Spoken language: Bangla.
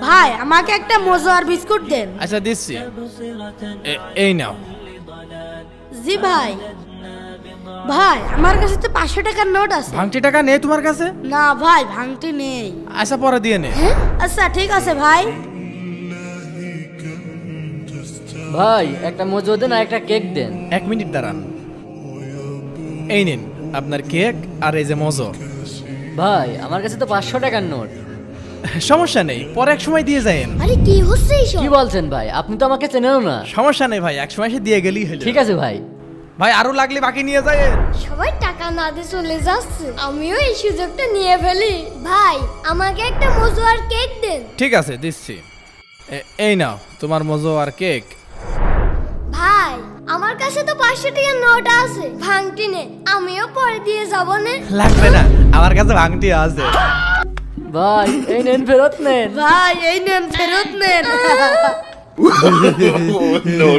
ভাই আমাকে একটা মজো আর বিস্কুট দেন। আচ্ছা দিচ্ছি, এই নাও। জি ভাই। ভাই আমার কাছে তো 500 টাকার নোট আছে। ভাঙটি টাকা নেই তোমার কাছে? না ভাই ভাঙটি নেই। আচ্ছা পরে দিয়ে নে। আচ্ছা ঠিক আছে ভাই। ভাই একটা মজো দেন আর একটা কেক দেন। 1 মিনিট দাঁড়ান, এই নিন আপনার কেক আর এই যে মজো। ভাই আমার কাছে তো 500 টাকার নোট। সমস্যা নেই, পরে এক সময় দিয়ে যায়েন। আরে কি হচ্ছে এইসব? কি বলছেন ভাই, আপনি তো আমাকে চেনেনও না। সমস্যা নেই ভাই, এক সময় এসে দিয়ে গেলেই হলো। ঠিক আছে ভাই। ভাই আরো লাগলে বাকি নিয়ে যায়েন। সবাই টাকা না দিয়ে চলে যাচ্ছে, আমিও এই সুযোগটা নিয়ে ফেলি। ভাই আমাকে একটা মজু আর কেক দেন। ঠিক আছে দিচ্ছি, এই নাও তোমার মজো আর কেক। ভাই আমার কাছে তো 500 টাকার নোট আছে, ভাঙটি নে, আমিও পরে দিয়ে যাব না। লাগবে না, আমার কাছে ভাঙটি আছে। ভাই এই নেন, ফেরত নেন। ভাই এই নেন, ফেরত নেন। No.